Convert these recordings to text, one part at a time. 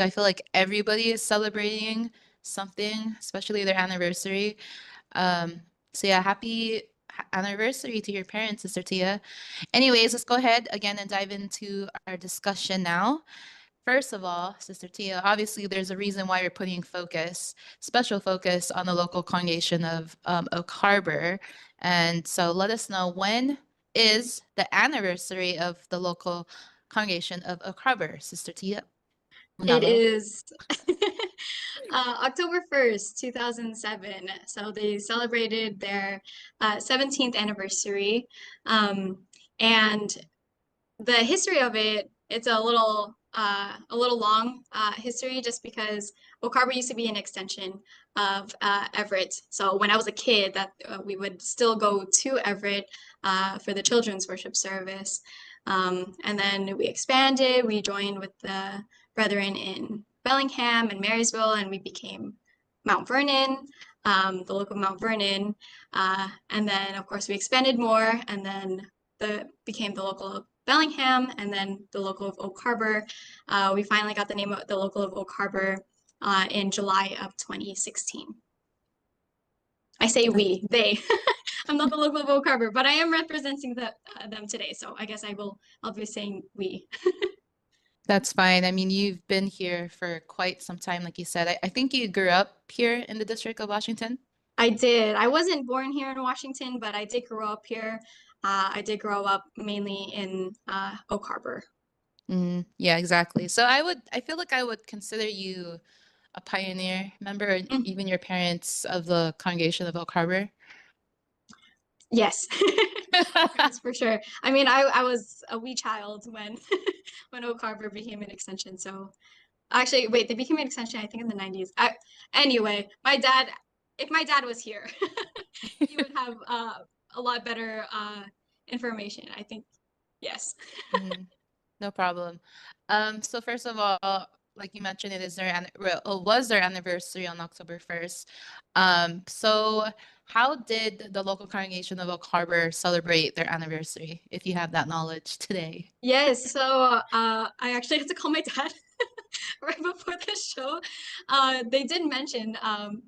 I feel like everybody is celebrating something, especially their anniversary. Um, so yeah, happy anniversary to your parents, Sister Tia. Anyways, let's go ahead again and dive into our discussion now. First of all, Sister Tia, obviously there's a reason why you're putting special focus on the local congregation of Oak Harbor. And so let us know, when is the anniversary of the local congregation of Oak Harbor, Sister Tia? It Unalo. is October 1st, 2007. So they celebrated their 17th anniversary. And the history of it, it's a little long history just because Oak Harbor used to be an extension of Everett. So when I was a kid, that we would still go to Everett for the children's worship service. And then we expanded. We joined with the brethren in Bellingham and Marysville, and we became Mount Vernon, the local Mount Vernon. And then, of course, we expanded more, and then became the local of Bellingham, and then the local of Oak Harbor. We finally got the name of the local of Oak Harbor in July of 2016. I say we, they. I'm not the local of Oak Harbor, but I am representing them today. So I guess I'll be saying we. That's fine. I mean, you've been here for quite some time, like you said. I think you grew up here in the District of Washington. I did. I wasn't born here in Washington, but I did grow up here. I did grow up mainly in Oak Harbor. Yeah, exactly. So I feel like I would consider you a pioneer member, Mm, even your parents of the congregation of Oak Harbor. yes, my parents for sure. I mean, I was a wee child when when Oak Harbor became an extension. So actually, wait, they became an extension, I think, in the 90s. Anyway, if my dad was here, he would have a lot better information, I think. Yes. Mhm. No problem. So first of all, like you mentioned, it was their anniversary on October 1st. So how did the local congregation of Oak Harbor celebrate their anniversary, if you have that knowledge today? Yes, so I actually had to call my dad right before the show. They did mention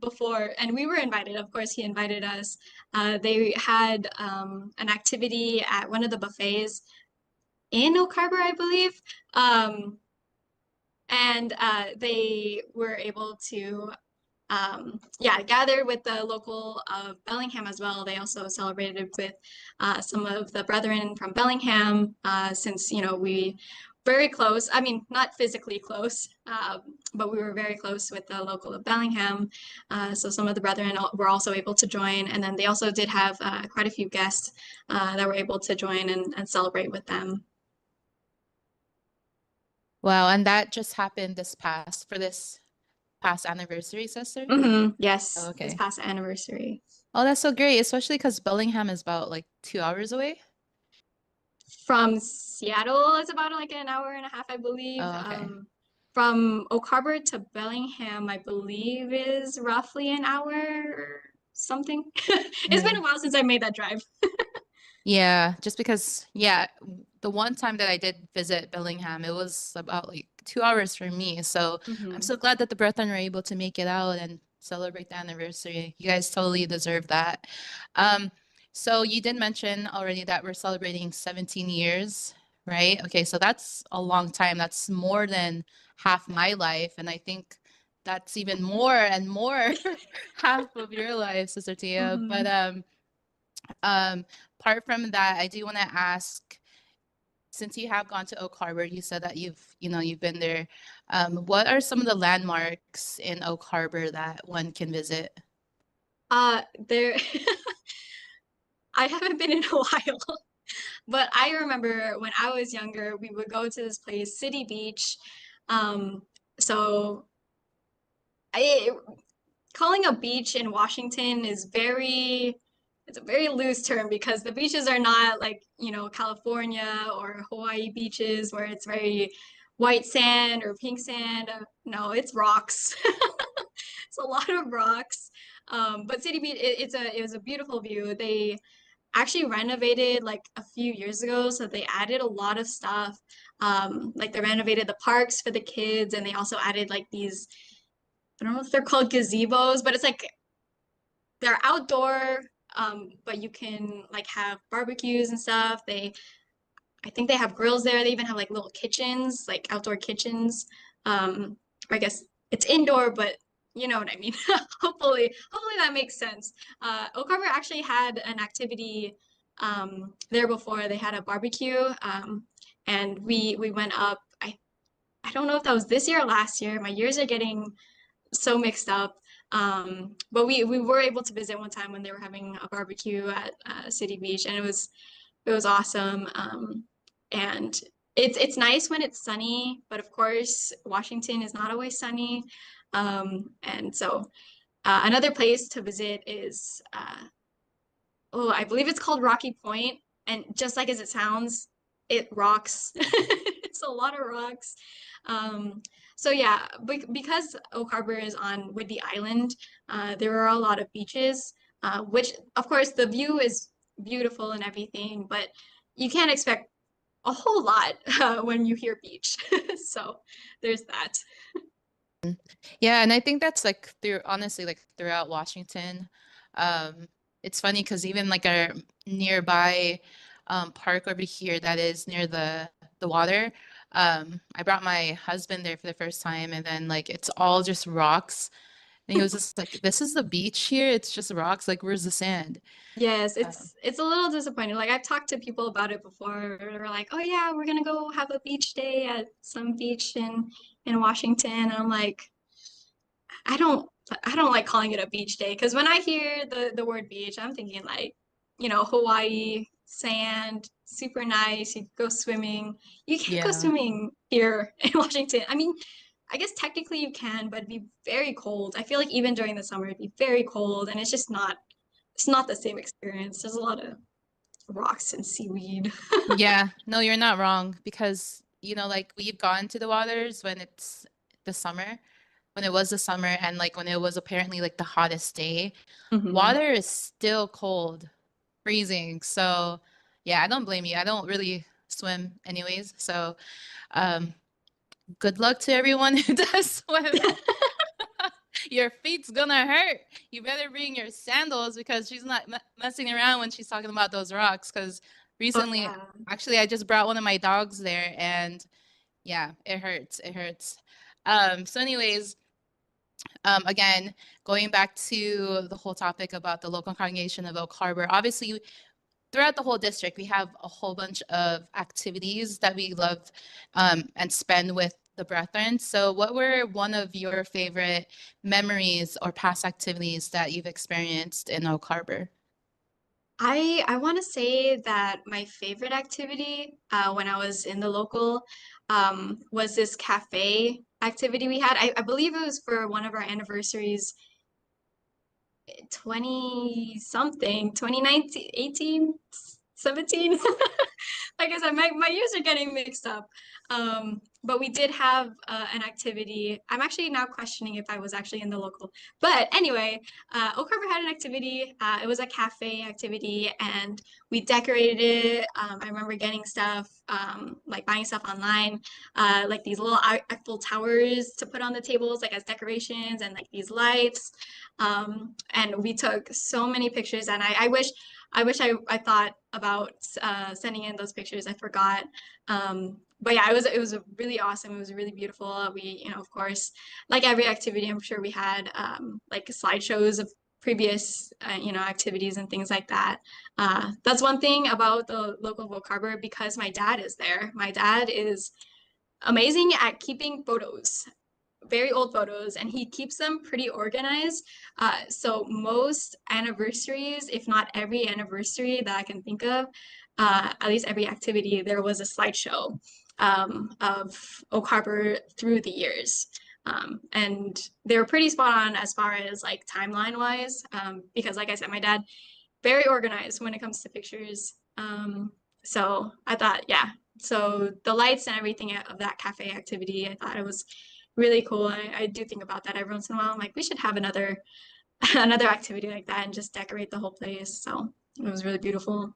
before, and we were invited. Of course, he invited us. They had an activity at one of the buffets in Oak Harbor, I believe. Um, and they were able to yeah, gather with the local of Bellingham as well. They also celebrated with some of the brethren from Bellingham, since, you know, we very close. I mean, not physically close, but we were very close with the local of Bellingham. So some of the brethren were also able to join. And then they also did have quite a few guests that were able to join and celebrate with them. Wow, and that just happened for this past anniversary, sister? Oh, Yes, this okay. past anniversary. Oh, that's so great, especially because Bellingham is about like 2 hours away. From Seattle, it's about like an hour and a half, I believe. Oh, okay. From Oak Harbor to Bellingham, I believe is roughly an hour or something. It's been a Mhm. while since I made that drive. Yeah, just because, yeah, the one time that I did visit Bellingham, it was about like 2 hours for me. So I'm Hmm. so glad that the brethren were able to make it out and celebrate the anniversary. You guys totally deserve that. Um, so you did mention already that we're celebrating 17 years, right? Okay, so that's a long time. That's more than half my life. And I think that's even more and more half of your life, Sister Tia. But Hmm. um, apart from that, I do want to ask, since you have gone to Oak Harbor, you said that you've been there. What are some of the landmarks in Oak Harbor that one can visit? There, I haven't been in a while, but I remember when I was younger, we would go to this place, City Beach. Um, so I, calling a beach in Washington is it's a very loose term because the beaches are not like, you know, California or Hawaii beaches where it's very white sand or pink sand. No, it's rocks. It's a lot of rocks. But City Beach, it was a beautiful view. actually renovated like a few years ago. So they added a lot of stuff. Like they renovated the parks for the kids, and they also added like these, I don't know if they're called gazebos, but it's like they're outdoor, but you can like have barbecues and stuff. I think they have grills there. They even have like little kitchens, like outdoor kitchens. Or I guess it's indoor, but you know what I mean. Hopefully that makes sense. Oak Harbor actually had an activity there before. They had a barbecue, and we went up. I don't know if that was this year or last year. My years are getting so mixed up. But we were able to visit one time when they were having a barbecue at City Beach, and it was awesome. And it's nice when it's sunny, but of course, Washington is not always sunny. And so another place to visit is oh, I believe it's called Rocky Point. And just like as it sounds, it rocks. It's a lot of rocks. Um, so yeah, because Oak Harbor is on Whidbey Island, there are a lot of beaches, which of course the view is beautiful and everything, but you can't expect a whole lot when you hear beach. So there's that. Yeah, and I think that's like through honestly like throughout Washington. Um, it's funny because even like our nearby park over here that is near the water. I brought my husband there for the first time, and then like it's all just rocks, and he was just like, "This is the beach here. It's just rocks. Like, where's the sand?" Yes, Um, it's a little disappointing. Like I've talked to people about it before. They're like, "Oh yeah, we're gonna go have a beach day at some beach in Washington." And I'm like, I don't I don't like calling it a beach day because when I hear the word beach, I'm thinking like, you know, Hawaii, sand, super nice. You go swimming. You can't go yeah. swimming here in Washington. I mean, I guess technically you can, but it'd be very cold. I feel like even during the summer it'd be very cold, and it's not the same experience. There's a lot of rocks and seaweed. Yeah, no, you're not wrong because, like we've gone to the waters when it's the summer, when it was the summer and like when it was apparently like the hottest day, Hmm. water is still cold, freezing. So, yeah, I don't blame you. I don't really swim anyways. So, um, good luck to everyone who does swim. Your feet's gonna hurt. You better bring your sandals because she's not messing around when she's talking about those rocks. Because Oh recently, yeah. actually, I just brought one of my dogs there, and yeah, it hurts. It hurts. So, anyways, again, going back to the whole topic about the local congregation of Oak Harbor, obviously, throughout the whole district, we have a whole bunch of activities that we love and spend with the brethren. So, what were one of your favorite memories or past activities that you've experienced in Oak Harbor? I want to say that my favorite activity when I was in the local was this cafe activity we had. I believe it was for one of our anniversaries, 20 something, 2019, 18, 17. Like I said, my years are getting mixed up. But we did have an activity. I'm actually now questioning if I was actually in the local. But anyway, Oak Harbor had an activity. It was a cafe activity, and we decorated it. I remember getting stuff, like buying stuff online, like these little Eiffel towers to put on the tables, like as decorations, and like these lights. And we took so many pictures, and I wish I thought about sending in those pictures. I forgot. But yeah, it was really awesome. It was really beautiful. We, of course, like every activity, I'm sure we had like slideshows of previous, activities and things like that. That's one thing about the local Voc Harbor because my dad is there. My dad is amazing at keeping photos, very old photos, and he keeps them pretty organized. So most anniversaries, if not every anniversary that I can think of, at least every activity, there was a slideshow of Oak Harbor through the years. And they were pretty spot on as far as like timeline wise, because like I said, my dad very organized when it comes to pictures. So I thought, yeah. So the lights and everything of that cafe activity, I thought it was really cool. I do think about that every once in a while. I'm like, we should have another another activity like that and just decorate the whole place. So It was really beautiful.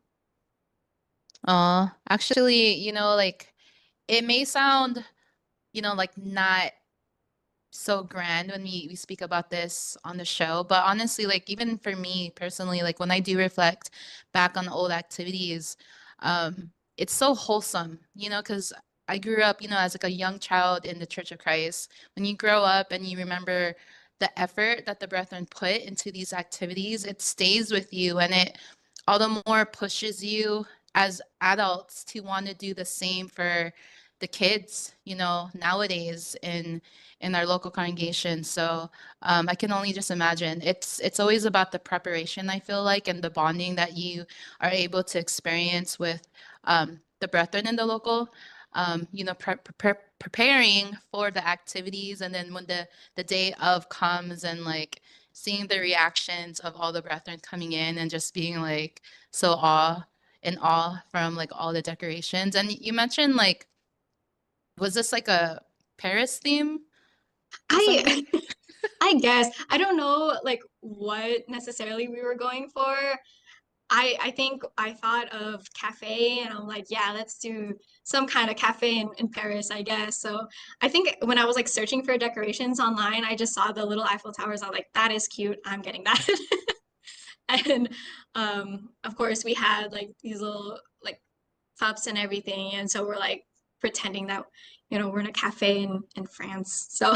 Actually, like it may sound, like not so grand when we speak about this on the show, but honestly, like even for me personally, like when I do reflect back on old activities, it's so wholesome, because I grew up, as like a young child in the Church of Christ. When you grow up and you remember the effort that the brethren put into these activities, it stays with you, and it all the more pushes you as adults to want to do the same for the kids, nowadays in our local congregation. So I can only just imagine. It's always about the preparation, I feel like, and the bonding that you are able to experience with the brethren in the local, preparing for the activities, and then when the day of comes, and like seeing the reactions of all the brethren coming in and just being like so in awe from like all the decorations. And you mentioned like, was this like a Paris theme or I something? I guess I don't know like what necessarily we were going for. I think I thought of cafe and I'm like, yeah, let's do some kind of cafe in Paris, I guess. So I think when I was like searching for decorations online, I just saw the little Eiffel Towers. I was like, that is cute. I'm getting that. And of course we had like these little like cups and everything. And so we're like pretending that, we're in a cafe in France. So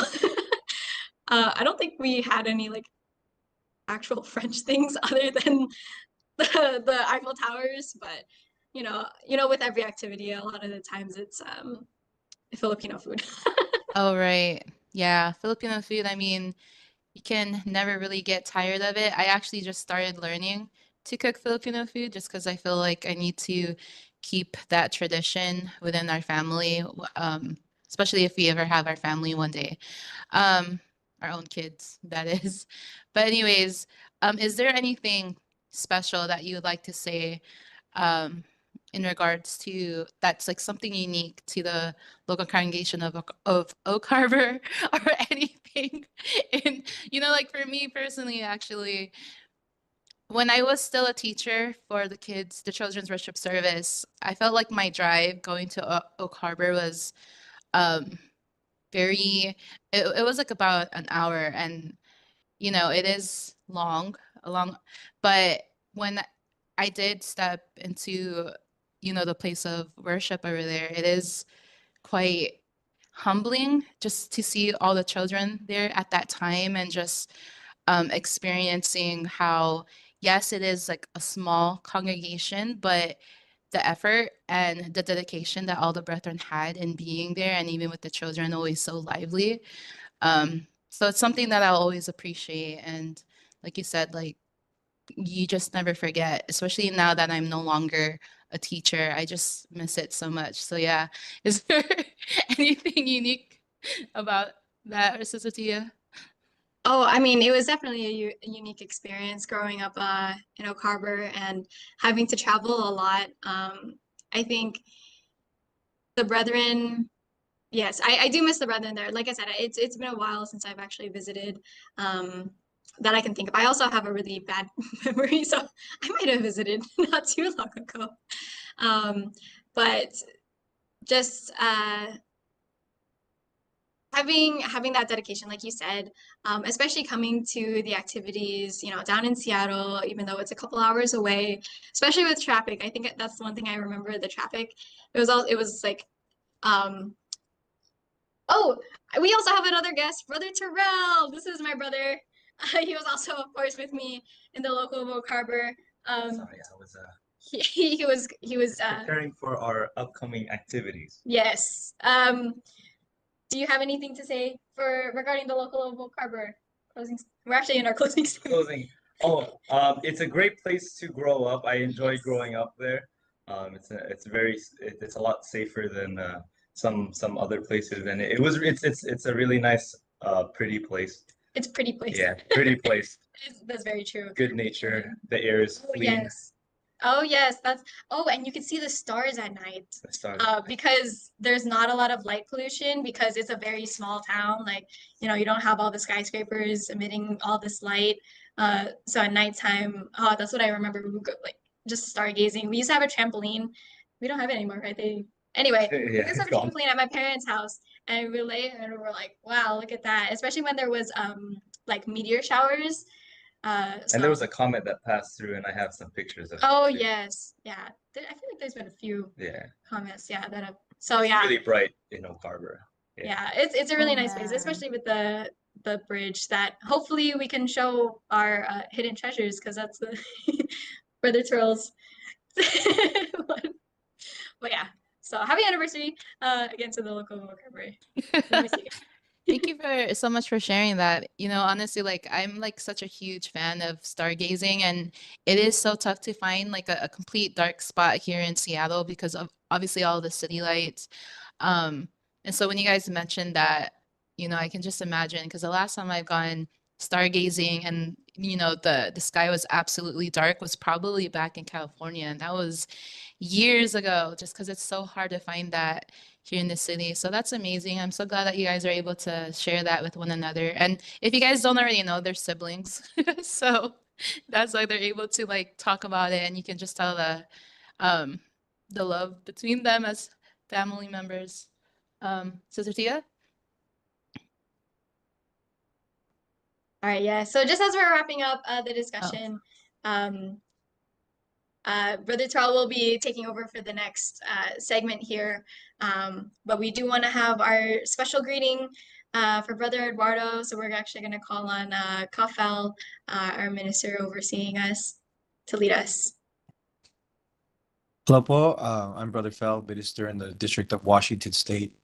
I don't think we had any like actual French things other than the Eiffel Towers, but with every activity, a lot of the times it's Filipino food. Oh, right. Yeah, Filipino food, I mean, you can never really get tired of it. I actually just started learning to cook Filipino food just because I feel like I need to keep that tradition within our family, especially if we ever have our family one day. Um, our own kids, that is. But anyways, is there anything special that you would like to say um, in regards to that's like something unique to the local congregation of Oak Harbor or anything? And like for me personally, actually, when I was still a teacher for the kids, the children's worship service, I felt like my drive going to Oak Harbor was um, very. It was like about an hour, and it is long, but when I did step into, the place of worship over there, it is quite humbling just to see all the children there at that time, and just experiencing how, yes, it is like a small congregation, but the effort and the dedication that all the brethren had in being there, and even with the children, always so lively. So it's something that I'll always appreciate. And like you said, like you just never forget, especially now that I'm no longer a teacher. I just miss it so much. So yeah, is there anything unique about that, Sister Tia? Oh, I mean, it was definitely a unique experience growing up in Oak Harbor and having to travel a lot. I think the brethren, yes, I do miss the brethren there. Like I said, it's been a while since I've actually visited um, that I can think of. I also have a really bad memory, so I might have visited not too long ago. Um, but just having that dedication, like you said, especially coming to the activities, down in Seattle, even though it's a couple hours away, especially with traffic. I think that's one thing I remember, the traffic. It was like, um, oh, we also have another guest, Brother Terrell. This is my brother. He was also, of course, with me in the local Oak Harbor. Sorry, I was he was preparing for our upcoming activities. Yes. Do you have anything to say for regarding the local of Oak Harbor? Closing. We're actually in our closing statement. Closing. Oh, it's a great place to grow up. I enjoy Yes. growing up there. It's a lot safer than some other places, and it's a really nice, pretty place. It's a pretty place. Yeah, pretty place. That's very true. Good nature. The air is Oh, clean. yes. Oh, yes. And you can see the stars at night. The stars. Because there's not a lot of light pollution because it's a very small town. Like, you don't have all the skyscrapers emitting all this light. So at nighttime, oh, that's what I remember. We would go, like just stargazing. We used to have a trampoline. We don't have it anymore, right? Anyway, we Yeah, used to it's have a gone. trampoline at my parents' house, and we lay and we're like, wow, look at that. Especially when there was like meteor showers. And there was So a comet that passed through, and I have some pictures of it oh too. yes, yeah. I feel like there's been a few Yeah, comments, yeah, that have. So it's yeah, really bright in Oak Harbor. Yeah. yeah, it's a Oh really nice place, man. especially with the bridge that hopefully we can show our hidden treasures because that's the Brother Twirls. But yeah, so happy anniversary again to the local recovery. We miss you Thank guys. you for so much for sharing that. You know, honestly, like I'm like such a huge fan of stargazing, and it is so tough to find like a complete dark spot here in Seattle because of obviously all the city lights. Um, and so when you guys mentioned that, you know, I can just imagine because the last time I've gone stargazing and you know the sky was absolutely dark was probably back in California, and that was years ago, just because it's so hard to find that here in the city. So that's amazing. I'm so glad that you guys are able to share that with one another. And if you guys don't already know, they're siblings. So that's why they're able to like talk about it and you can just tell um the love between them as family members. Sister Tia? All right, yeah. So just as we're wrapping up the Oh. discussion, um, Brother Terrell will be taking over for the next segment here. But we do want to have our special greeting for Brother Eduardo. So we're actually going to call on Kafel, our minister overseeing us, to lead us. Hello po, I'm Brother Fel, minister in the District of Washington State.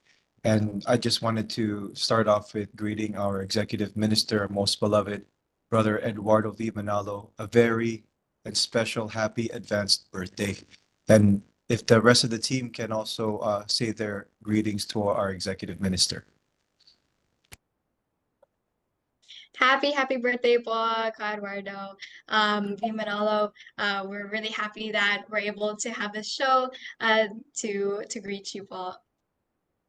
And I just wanted to start off with greeting our executive minister, most beloved, Brother Eduardo V. Manalo, a very and special happy advanced birthday. And if the rest of the team can also say their greetings to our executive minister. Happy birthday po, Ka Eduardo. Manalo. We're really happy that we're able to have this show to greet you po.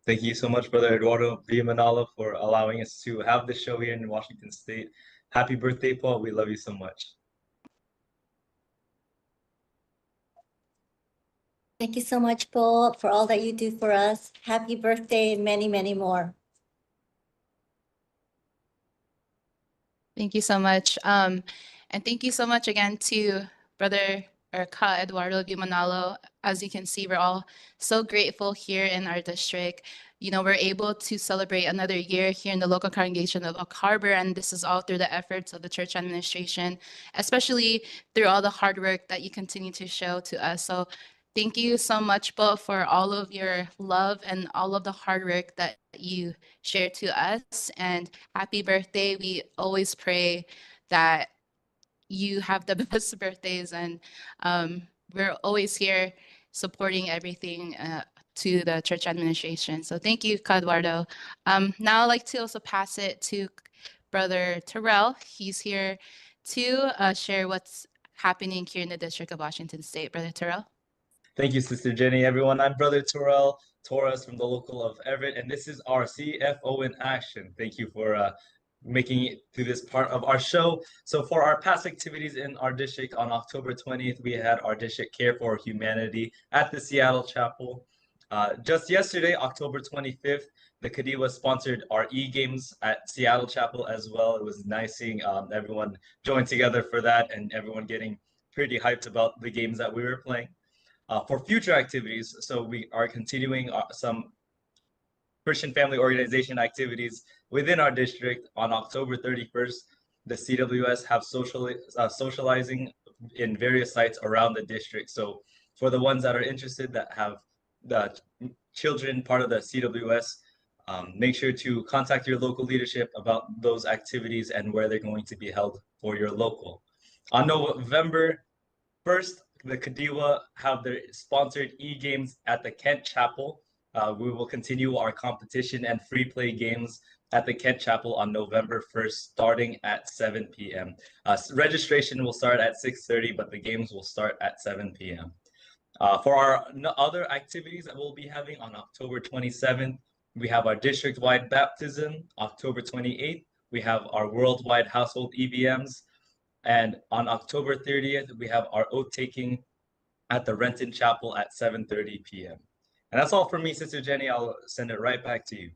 Thank you so much, Brother Eduardo V. Manalo, for allowing us to have this show here in Washington State. Happy birthday, Paul. We love you so much. Thank you so much, Paul, for all that you do for us. Happy birthday and many, many more. Thank you so much. And thank you so much again to Brother or Ka Eduardo V. Manalo. As you can see, we're all so grateful here in our district. You know, we're able to celebrate another year here in the local congregation of Oak Harbor, and this is all through the efforts of the church administration, especially through all the hard work that you continue to show to us. So thank you so much, Bo, for all of your love and all of the hard work that you share to us. And happy birthday. We always pray that you have the best birthdays, and we're always here supporting everything to the church administration. So thank you, Eduardo. Now I'd like to also pass it to Brother Terrell. He's here to share what's happening here in the District of Washington State. Brother Terrell. Thank you, Sister Jenny. Everyone, I'm Brother Terrell Torres from the local of Everett, and this is our CFO in action. Thank you for making it to this part of our show. So for our past activities in our district, on October 20th, we had our district Care for Humanity at the Seattle Chapel. Just yesterday, October 25th, the Kadiwa sponsored our e-games at Seattle Chapel as well. It was nice seeing everyone join together for that and everyone getting pretty hyped about the games that we were playing. For future activities, so we are continuing some Christian family organization activities within our district. On October 31st, the CWS have socializing in various sites around the district. So for the ones that are interested that have the children part of the CWS, make sure to contact your local leadership about those activities and where they're going to be held for your local. On November 1st, the Kadiwa have their sponsored e-games at the Kent Chapel. We will continue our competition and free play games at the Kent Chapel on November 1st, starting at 7 p.m. Registration will start at 6:30, but the games will start at 7 p.m. For our other activities that we'll be having on October 27th, we have our district-wide baptism. October 28th, we have our worldwide household EBMs. And on October 30th, we have our oath taking at the Renton Chapel at 7:30 p.m. And that's all for me, Sister Jenny. I'll send it right back to you.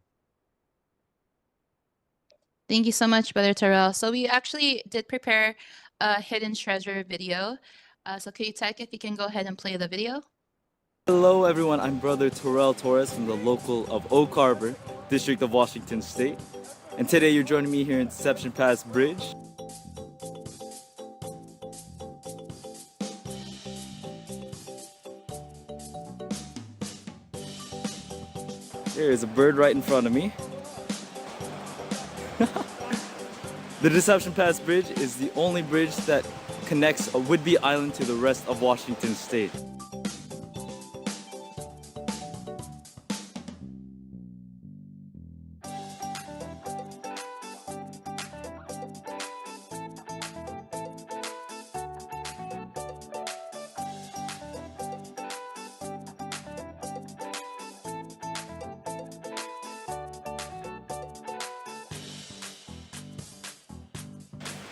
Thank you so much, Brother Terrell. So we actually did prepare a hidden treasure video. So Tech, if you can go ahead and play the video. Hello everyone, I'm Brother Terrell Torres from the local of Oak Harbor, District of Washington State. And today you're joining me here in Deception Pass Bridge. There is a bird right in front of me. The Deception Pass Bridge is the only bridge that connects a Whidbey Island to the rest of Washington State.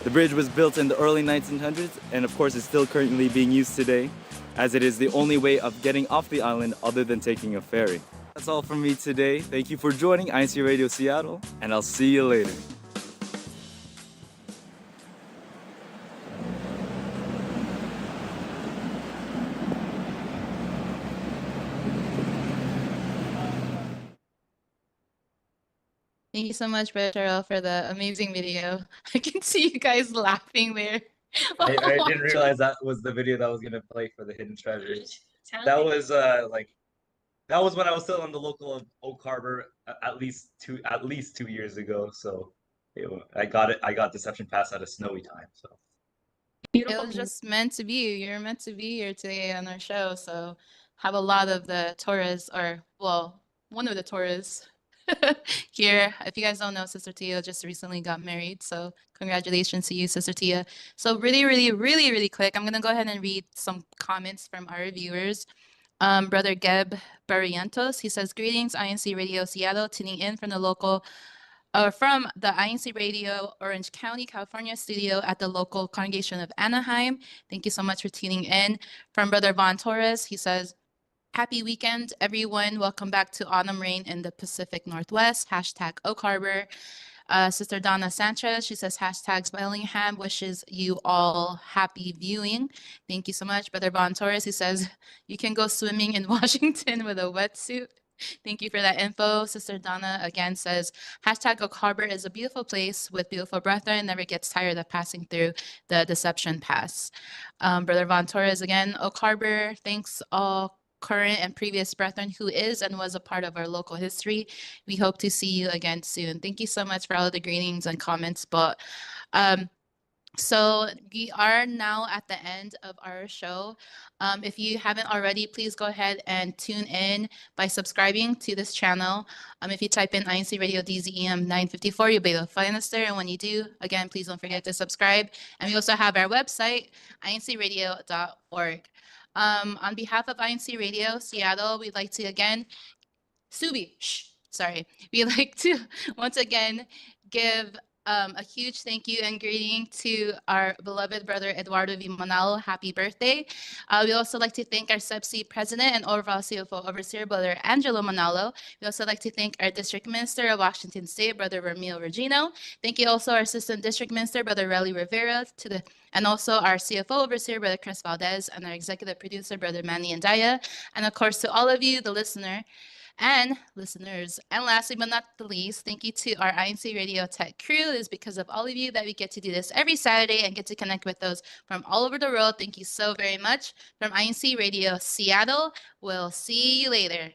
The bridge was built in the early 1900s and of course is still currently being used today, as it is the only way of getting off the island other than taking a ferry. That's all from me today. Thank you for joining INCRadio Seattle, and I'll see you later. Thank you so much, Brother Terrell, for the amazing video. I can see you guys laughing there. I didn't realize that was the video that was gonna play for the hidden treasures. That was that was when I was still in the local of Oak Harbor at least 2 years ago. So I got Deception Pass at a snowy time. So It was just meant to be. You're meant to be here today on our show. So have a lot of the Torres, or well, one of the Torres here. If you guys don't know, Sister Tia just recently got married. So congratulations to you, Sister Tia. So really quick, I'm gonna go ahead and read some comments from our viewers. Brother Geb Barrientos, he says, greetings, INCRadio Seattle, tuning in from the local from the INCRadio Orange County, California studio at the local congregation of Anaheim. Thank you so much for tuning in. From Brother Von Torres, he says, happy weekend, everyone. Welcome back to Autumn Rain in the Pacific Northwest. Hashtag Oak Harbor. Sister Donna Sanchez, she says, hashtags Bellingham wishes you all happy viewing. Thank you so much. Brother Von Torres, he says, you can go swimming in Washington with a wetsuit. Thank you for that info. Sister Donna again says, hashtag Oak Harbor is a beautiful place with beautiful brethren, never gets tired of passing through the Deception Pass. Brother Von Torres again, Oak Harbor, thanks all current and previous brethren who is and was a part of our local history. We hope to see you again soon. Thank you so much for all of the greetings and comments. But so we are now at the end of our show. If you haven't already, please go ahead and tune in by subscribing to this channel. If you type in INCRadio DZEM 954, you'll be able to find us there. And when you do, again, please don't forget to subscribe. And we also have our website, incradio.org. On behalf of INCRadio Seattle, we'd like to again, we'd like to once again give a huge thank you and greeting to our beloved brother Eduardo V. Manalo. Happy birthday. We'd also like to thank our CEBSI president and overall CFO overseer, brother Angelo Manalo. We'd also like to thank our district minister of Washington State, brother Ramil Regino. Thank you also our assistant district minister, brother Relly Rivera, and also our CFO overseer, brother Chris Valdez, and our executive producer, brother Manny Andaya. And of course, to all of you, the listeners. And lastly but not the least, thank you to our INCRadio Tech crew. It is because of all of you that we get to do this every Saturday and get to connect with those from all over the world. Thank you so very much. From INCRadio Seattle, we'll see you later.